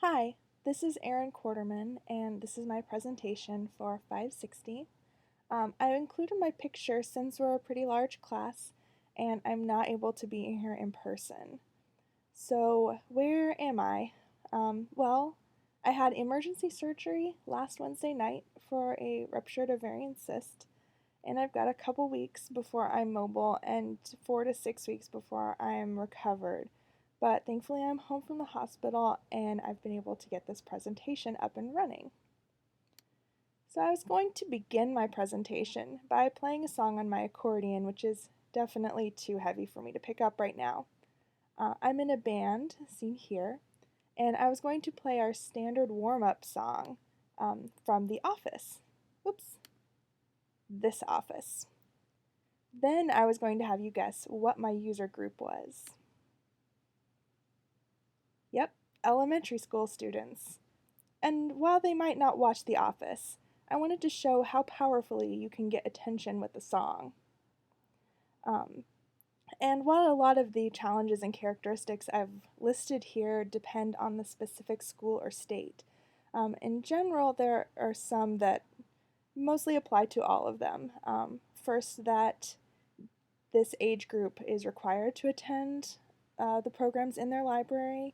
Hi, this is Erin Quarterman, and this is my presentation for 560. I included my picture since we're a pretty large class, and I'm not able to be here in person. So, where am I? Well, I had emergency surgery last Wednesday night for a ruptured ovarian cyst, and I've got a couple weeks before I'm mobile and 4 to 6 weeks before I'm recovered. But thankfully, I'm home from the hospital and I've been able to get this presentation up and running. So, I was going to begin my presentation by playing a song on my accordion, which is definitely too heavy for me to pick up right now. I'm in a band, seen here, and I was going to play our standard warm up song from The Office. Oops, This Office. Then I was going to have you guess what my user group was. Yep, elementary school students. And while they might not watch The Office, I wanted to show how powerfully you can get attention with a song. And while a lot of the challenges and characteristics I've listed here depend on the specific school or state, in general, there are some that mostly apply to all of them. First, that this age group is required to attend the programs in their library,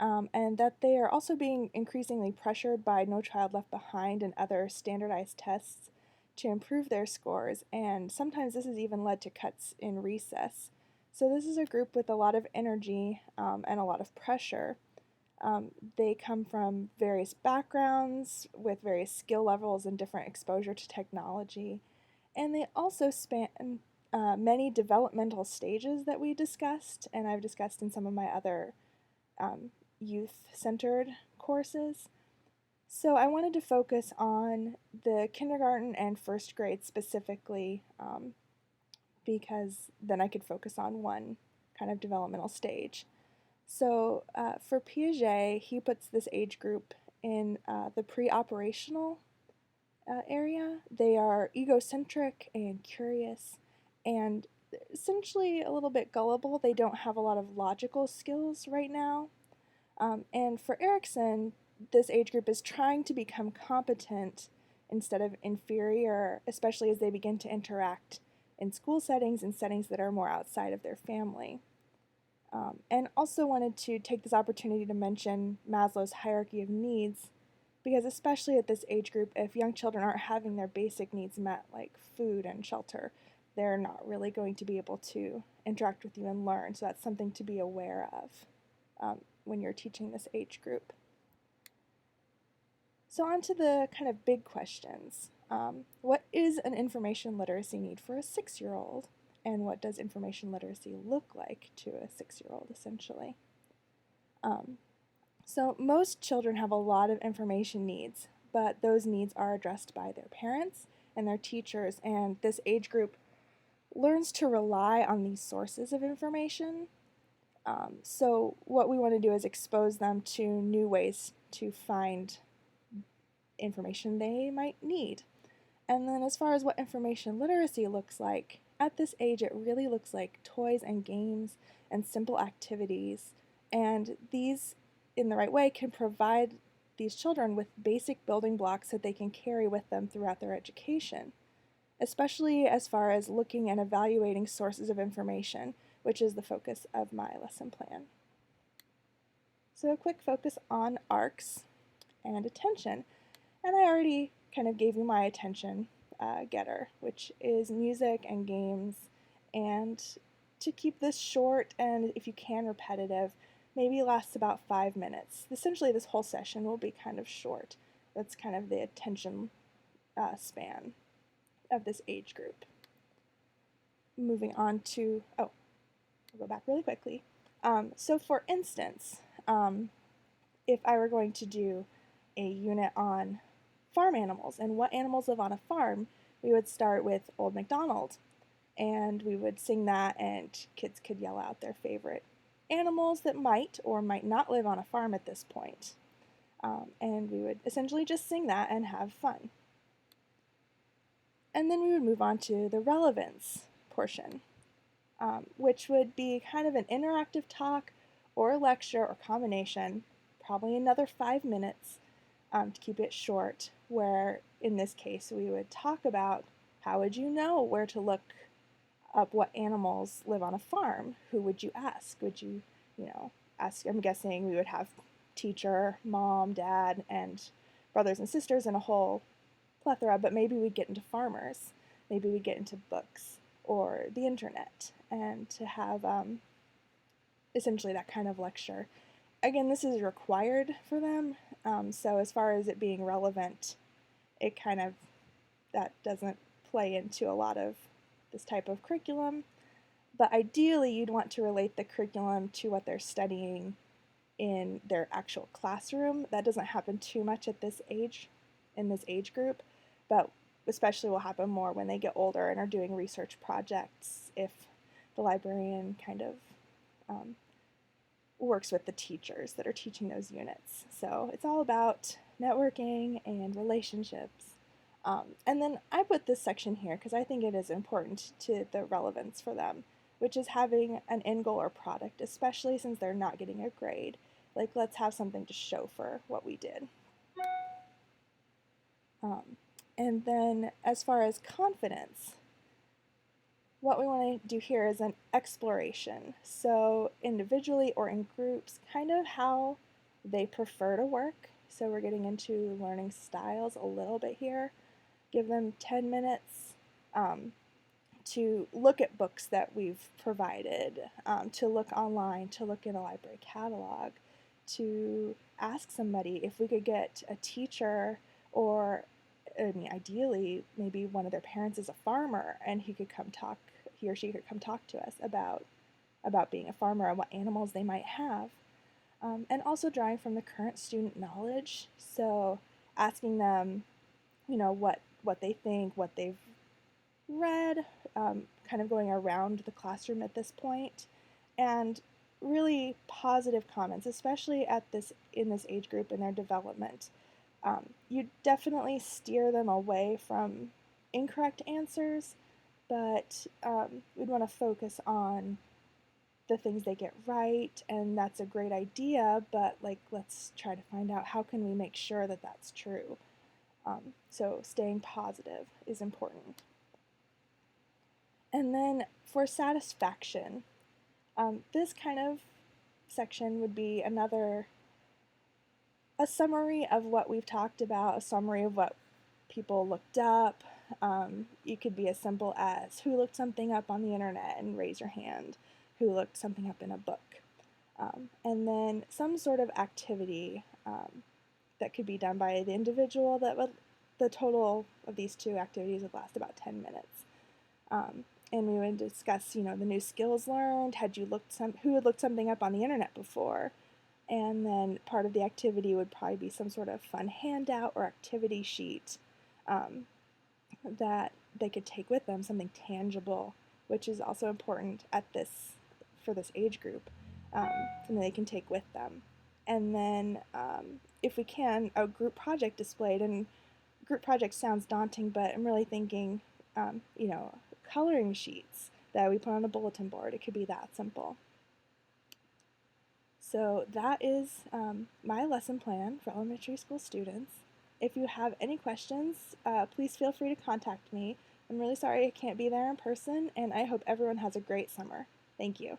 and that they are also being increasingly pressured by No Child Left Behind and other standardized tests to improve their scores, and sometimes this has even led to cuts in recess. So this is a group with a lot of energy and a lot of pressure. They come from various backgrounds with various skill levels and different exposure to technology, and they also span many developmental stages that we discussed, and I've discussed in some of my other youth-centered courses. So I wanted to focus on the kindergarten and first grade specifically because then I could focus on one kind of developmental stage. So for Piaget, he puts this age group in the pre-operational area. They are egocentric and curious and essentially a little bit gullible. They don't have a lot of logical skills right now. And for Erikson, this age group is trying to become competent instead of inferior, especially as they begin to interact in school settings and settings that are more outside of their family. And also wanted to take this opportunity to mention Maslow's hierarchy of needs, because especially at this age group, if young children aren't having their basic needs met, like food and shelter, they're not really going to be able to interact with you and learn. So that's something to be aware of when you're teaching this age group. So on to the kind of big questions. What is an information literacy need for a 6-year-old? And what does information literacy look like to a 6-year-old, essentially? So most children have a lot of information needs, but those needs are addressed by their parents and their teachers, and this age group learns to rely on these sources of information. So what we want to do is expose them to new ways to find information they might need. And then as far as what information literacy looks like, at this age it really looks like toys and games and simple activities. And these, in the right way, can provide these children with basic building blocks that they can carry with them throughout their education, especially as far as looking and evaluating sources of information, which is the focus of my lesson plan. So a quick focus on arcs and attention. And I already kind of gave you my attention getter, which is music and games. And to keep this short and, if you can, repetitive, maybe lasts about 5 minutes. Essentially, this whole session will be kind of short. That's kind of the attention span of this age group. Moving on to, I'll go back really quickly. So for instance, if I were going to do a unit on farm animals and what animals live on a farm, we would start with Old MacDonald, and we would sing that, and kids could yell out their favorite animals that might or might not live on a farm at this point. And we would essentially just sing that and have fun. And then we would move on to the relevance portion, which would be kind of an interactive talk or a lecture or combination, probably another 5 minutes to keep it short, where in this case we would talk about how would you know where to look up what animals live on a farm? Who would you ask? Would you ask? I'm guessing we would have teacher, mom, dad, and brothers and sisters and a whole plethora, but maybe we'd get into farmers. Maybe we'd get into books or the internet, and to have essentially that kind of lecture. Again, this is required for them, so as far as it being relevant, it kind of, that doesn't play into a lot of this type of curriculum. But ideally, you'd want to relate the curriculum to what they're studying in their actual classroom. That doesn't happen too much at this age, in this age group, but especially will happen more when they get older and are doing research projects, if the librarian kind of works with the teachers that are teaching those units. So it's all about networking and relationships. And then I put this section here because I think it is important to the relevance for them, which is having an end goal or product, especially since they're not getting a grade. Like, let's have something to show for what we did. And then as far as confidence, what we want to do here is an exploration. So individually or in groups, kind of how they prefer to work. So we're getting into learning styles a little bit here. Give them 10 minutes to look at books that we've provided, to look online, to look in a library catalog, to ask somebody if we could get a teacher, or I mean, ideally, maybe one of their parents is a farmer and he or she could come talk to us about being a farmer and what animals they might have. And also drawing from the current student knowledge, so asking them, what they think, what they've read, kind of going around the classroom at this point, and really positive comments, especially in this age group in their development. You definitely steer them away from incorrect answers, but we'd want to focus on the things they get right, and that's a great idea, but let's try to find out how can we make sure that that's true. So staying positive is important. And then for satisfaction, this kind of section would be a summary of what we've talked about, a summary of what people looked up. It could be as simple as who looked something up on the internet and raise your hand, who looked something up in a book. And then some sort of activity that could be done by the individual. The total of these two activities would last about 10 minutes. And we would discuss, the new skills learned. Who had looked something up on the internet before? And then part of the activity would probably be some sort of fun handout or activity sheet that they could take with them, something tangible, which is also important for this age group, something they can take with them. And then, if we can, a group project displayed. And group project sounds daunting, but I'm really thinking, coloring sheets that we put on a bulletin board. It could be that simple. So that is my lesson plan for elementary school students. If you have any questions, please feel free to contact me. I'm really sorry I can't be there in person, and I hope everyone has a great summer. Thank you.